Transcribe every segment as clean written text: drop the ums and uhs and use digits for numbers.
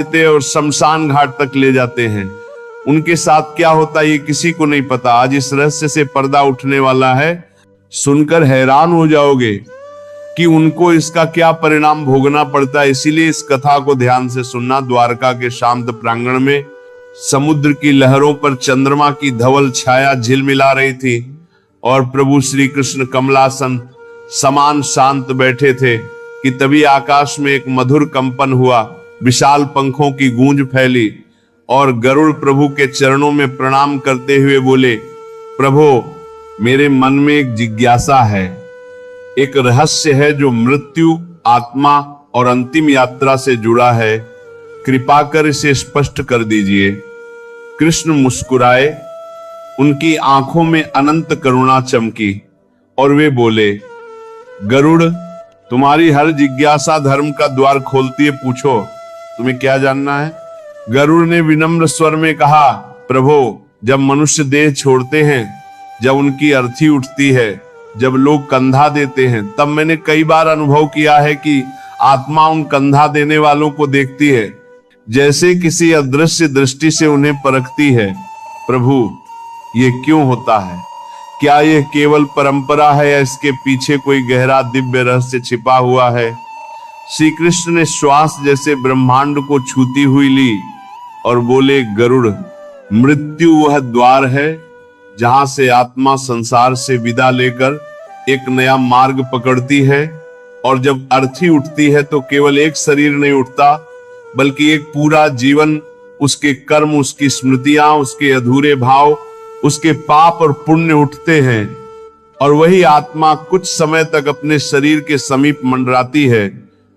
देते और शमशान घाट तक ले जाते हैं। उनके साथ क्या होता ये किसी को नहीं पता। आज इस रहस्य से पर्दा उठने वाला है। सुनकर हैरान हो जाओगे कि उनको इसका क्या परिणाम भोगना पड़ता है। इसीलिए इस कथा को ध्यान से सुनना। द्वारका के शांत प्रांगण में समुद्र की लहरों पर चंद्रमा की धवल छाया झिलमिला रही थी और प्रभु श्री कृष्ण कमलासन समान शांत बैठे थे कि तभी आकाश में एक मधुर कंपन हुआ, विशाल पंखों की गूंज फैली और गरुड़ प्रभु के चरणों में प्रणाम करते हुए बोले, प्रभु मेरे मन में एक जिज्ञासा है, एक रहस्य है जो मृत्यु, आत्मा और अंतिम यात्रा से जुड़ा है, कृपा कर इसे स्पष्ट कर दीजिए। कृष्ण मुस्कुराए, उनकी आंखों में अनंत करुणा चमकी और वे बोले, गरुड़ तुम्हारी हर जिज्ञासा धर्म का द्वार खोलती है, पूछो तुम्हें क्या जानना है। गरुड़ ने विनम्र स्वर में कहा, प्रभु जब मनुष्य देह छोड़ते हैं, जब उनकी अर्थी उठती है, जब लोग कंधा देते हैं, तब मैंने कई बार अनुभव किया है कि आत्मा उन कंधा देने वालों को देखती है, जैसे किसी अदृश्य दृष्टि से उन्हें परखती है। प्रभु ये क्यों होता है? क्या यह केवल परंपरा है या इसके पीछे कोई गहरा दिव्य रहस्य छिपा हुआ है? श्री कृष्ण ने श्वास जैसे ब्रह्मांड को छूती हुई ली और बोले, गरुड़ मृत्यु वह द्वार है जहां से आत्मा संसार से विदा लेकर एक नया मार्ग पकड़ती है, और जब अर्थी उठती है तो केवल एक शरीर नहीं उठता बल्कि एक पूरा जीवन, उसके कर्म, उसकी स्मृतियां, उसके अधूरे भाव, उसके पाप और पुण्य उठते हैं और वही आत्मा कुछ समय तक अपने शरीर के समीप मंडराती है,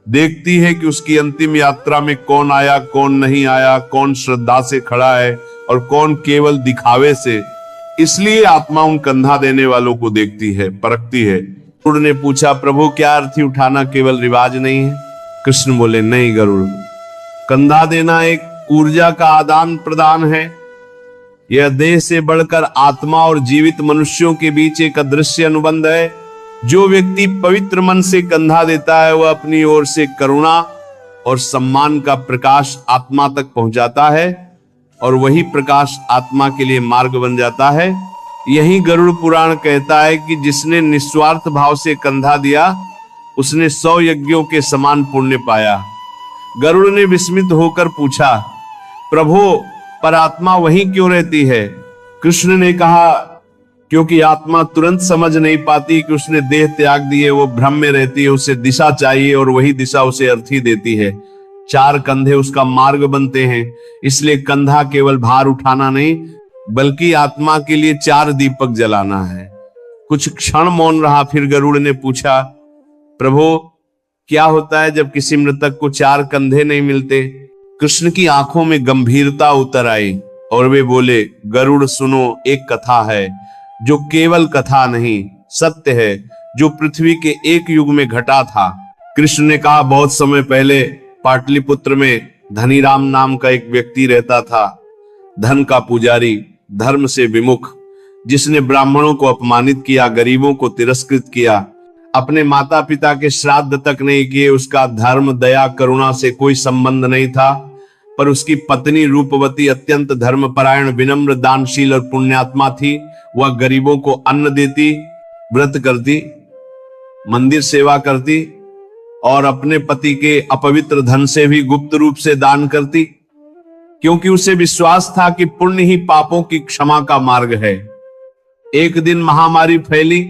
देखती है कि उसकी अंतिम यात्रा में कौन आया, कौन नहीं आया, कौन श्रद्धा से खड़ा है और कौन केवल दिखावे से। इसलिए आत्मा उन कंधा देने वालों को देखती है, परखती है। गरुड़ ने पूछा, प्रभु क्या अर्थी उठाना केवल रिवाज नहीं है? कृष्ण बोले, नहीं गरुड़, कंधा देना एक ऊर्जा का आदान प्रदान है। यह देह से बढ़कर आत्मा और जीवित मनुष्यों के बीच एक अदृश्य अनुबंध है। जो व्यक्ति पवित्र मन से कंधा देता है वह अपनी ओर से करुणा और सम्मान का प्रकाश आत्मा तक पहुंचाता है और वही प्रकाश आत्मा के लिए मार्ग बन जाता है। यही गरुड़ पुराण कहता है कि जिसने निस्वार्थ भाव से कंधा दिया उसने 100 यज्ञों के समान पुण्य पाया। गरुड़ ने विस्मित होकर पूछा, प्रभु पर आत्मा वहीं क्यों रहती है? कृष्ण ने कहा, क्योंकि आत्मा तुरंत समझ नहीं पाती कि उसने देह त्याग दिए, वो भ्रम में रहती है, उसे दिशा चाहिए और वही दिशा उसे अर्थी देती है। 4 कंधे उसका मार्ग बनते हैं, इसलिए कंधा केवल भार उठाना नहीं बल्कि आत्मा के लिए 4 दीपक जलाना है। कुछ क्षण मौन रहा, फिर गरुड़ ने पूछा, प्रभु क्या होता है जब किसी मृतक को 4 कंधे नहीं मिलते? कृष्ण की आंखों में गंभीरता उतर आई और वे बोले, गरुड़ सुनो, एक कथा है जो केवल कथा नहीं सत्य है, जो पृथ्वी के एक युग में घटा था। कृष्ण ने कहा, बहुत समय पहले पाटलिपुत्र में धनीराम नाम का एक व्यक्ति रहता था, धन का पुजारी, धर्म से विमुख, जिसने ब्राह्मणों को अपमानित किया, गरीबों को तिरस्कृत किया, अपने माता पिता के श्राद्ध तक नहीं किए। उसका धर्म, दया, करुणा से कोई संबंध नहीं था, पर उसकी पत्नी रूपवती अत्यंत धर्मपरायण, विनम्र, दानशील और पुण्यात्मा थी। वह गरीबों को अन्न देती, व्रत करती, मंदिर सेवा करती और अपने पति के अपवित्र धन से भी गुप्त रूप से दान करती, क्योंकि उसे विश्वास था कि पुण्य ही पापों की क्षमा का मार्ग है। एक दिन महामारी फैली,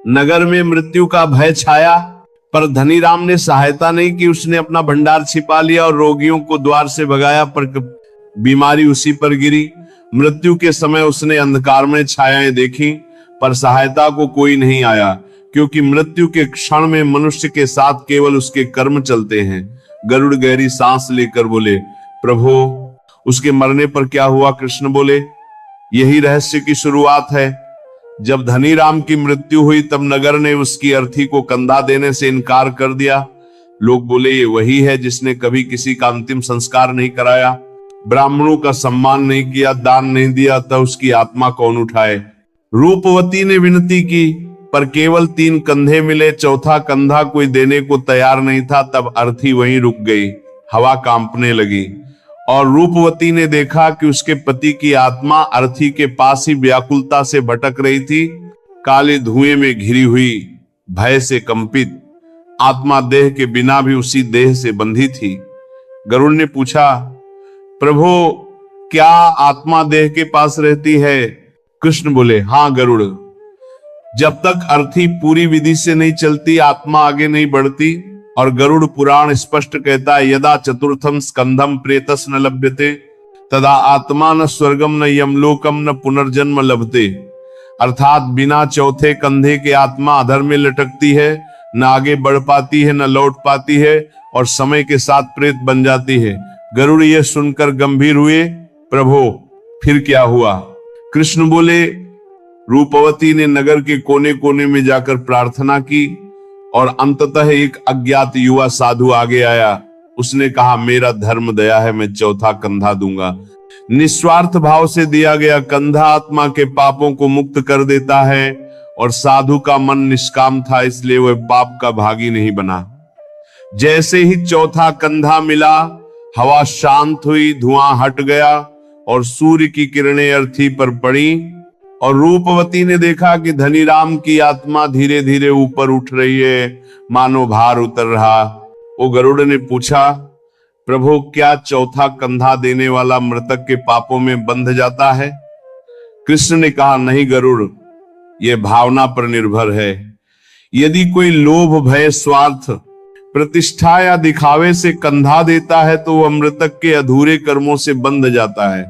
नगर में मृत्यु का भय छाया, पर धनीराम ने सहायता नहीं की। उसने अपना भंडार छिपा लिया और रोगियों को द्वार से भगाया, पर बीमारी उसी पर गिरी। मृत्यु के समय उसने अंधकार में छायाएं देखी, पर सहायता को कोई नहीं आया, क्योंकि मृत्यु के क्षण में मनुष्य के साथ केवल उसके कर्म चलते हैं। गरुड़ गहरी सांस लेकर बोले, प्रभु उसके मरने पर क्या हुआ? कृष्ण बोले, यही रहस्य की शुरुआत है। जब धनीराम की मृत्यु हुई तब नगर ने उसकी अर्थी को कंधा देने से इनकार कर दिया। लोग बोले, ये वही है जिसने कभी किसी का अंतिम संस्कार नहीं कराया, ब्राह्मणों का सम्मान नहीं किया, दान नहीं दिया, तब उसकी आत्मा कौन उठाए? रूपवती ने विनती की, पर केवल 3 कंधे मिले, चौथा कंधा कोई देने को तैयार नहीं था। तब अर्थी वहीं रुक गई। हवा कांपने लगी और रूपवती ने देखा कि उसके पति की आत्मा अर्थी के पास ही व्याकुलता से भटक रही थी। काले धुएं में घिरी हुई, भय से कंपित आत्मा देह के बिना भी उसी देह से बंधी थी। गरुड़ ने पूछा, प्रभु क्या आत्मा देह के पास रहती है? कृष्ण बोले, हाँ गरुड़, जब तक अर्थी पूरी विधि से नहीं चलती आत्मा आगे नहीं बढ़ती। और गरुड़ पुराण स्पष्ट कहता है, यदा चतुर्थम स्कंधम प्रेतस न लभ्यते तदा आत्मा न स्वर्गम न यमलोकम न पुनर्जन्म लभते। अर्थात बिना चौथे कंधे के आत्मा अधर में लटकती है, न आगे बढ़ पाती है, न लौट पाती है और समय के साथ प्रेत बन जाती है। गरुड़ यह सुनकर गंभीर हुए, प्रभु फिर क्या हुआ? कृष्ण बोले, रूपवती ने नगर के कोने कोने में जाकर प्रार्थना की और अंततः एक अज्ञात युवा साधु आगे आया। उसने कहा, मेरा धर्म दया है, मैं चौथा कंधा दूंगा। निस्वार्थ भाव से दिया गया कंधा आत्मा के पापों को मुक्त कर देता है और साधु का मन निष्काम था, इसलिए वह पाप का भागी नहीं बना। जैसे ही चौथा कंधा मिला, हवा शांत हुई, धुआं हट गया और सूर्य की किरणें अर्थी पर पड़ी और रूपवती ने देखा कि धनीराम की आत्मा धीरे धीरे ऊपर उठ रही है, मानो भार उतर रहा। वो गरुड़ ने पूछा, प्रभु क्या चौथा कंधा देने वाला मृतक के पापों में बंध जाता है? कृष्ण ने कहा, नहीं गरुड़, यह भावना पर निर्भर है। यदि कोई लोभ, भय, स्वार्थ, प्रतिष्ठा या दिखावे से कंधा देता है तो वह मृतक के अधूरे कर्मों से बंध जाता है,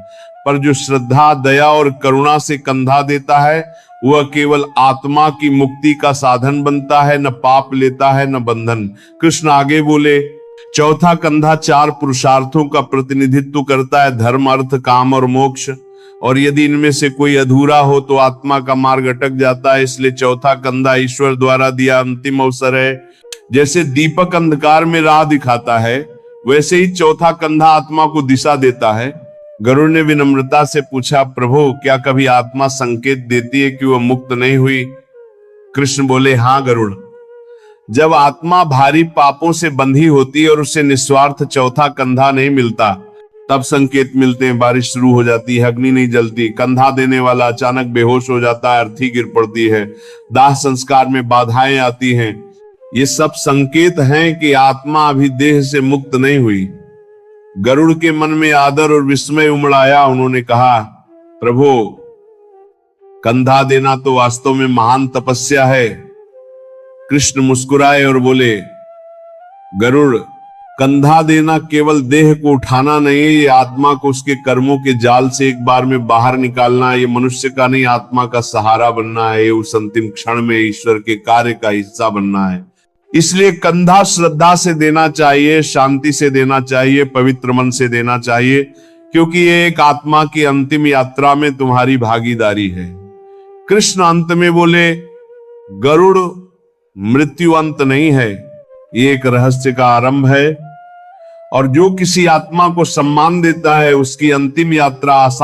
पर जो श्रद्धा, दया और करुणा से कंधा देता है वह केवल आत्मा की मुक्ति का साधन बनता है, न पाप लेता है न बंधन। कृष्ण आगे बोले, चौथा कंधा 4 पुरुषार्थों का प्रतिनिधित्व करता है, धर्म, अर्थ, काम और मोक्ष। और यदि इनमें से कोई अधूरा हो तो आत्मा का मार्ग अटक जाता है। इसलिए चौथा कंधा ईश्वर द्वारा दिया अंतिम अवसर है। जैसे दीपक अंधकार में राह दिखाता है, वैसे ही चौथा कंधा आत्मा को दिशा देता है। गरुड़ ने विनम्रता से पूछा, प्रभु क्या कभी आत्मा संकेत देती है कि वह मुक्त नहीं हुई? कृष्ण बोले, हाँ गरुड़, जब आत्मा भारी पापों से बंधी होती है और उसे निस्वार्थ चौथा कंधा नहीं मिलता, तब संकेत मिलते हैं। बारिश शुरू हो जाती है, अग्नि नहीं जलती, कंधा देने वाला अचानक बेहोश हो जाता है, अर्थी गिर पड़ती है, दाह संस्कार में बाधाएं आती हैं। ये सब संकेत हैं कि आत्मा अभी देह से मुक्त नहीं हुई। गरुड़ के मन में आदर और विस्मय उमड़ आया। उन्होंने कहा, प्रभु कंधा देना तो वास्तव में महान तपस्या है। कृष्ण मुस्कुराए और बोले, गरुड़, कंधा देना केवल देह को उठाना नहीं है, ये आत्मा को उसके कर्मों के जाल से एक बार में बाहर निकालना है। ये मनुष्य का नहीं, आत्मा का सहारा बनना है। उस अंतिम क्षण में ईश्वर के कार्य का हिस्सा बनना है। इसलिए कंधा श्रद्धा से देना चाहिए, शांति से देना चाहिए, पवित्र मन से देना चाहिए, क्योंकि ये एक आत्मा की अंतिम यात्रा में तुम्हारी भागीदारी है। कृष्ण अंत में बोले, गरुड़, मृत्यु अंत नहीं है, ये एक रहस्य का आरंभ है और जो किसी आत्मा को सम्मान देता है उसकी अंतिम यात्रा आसान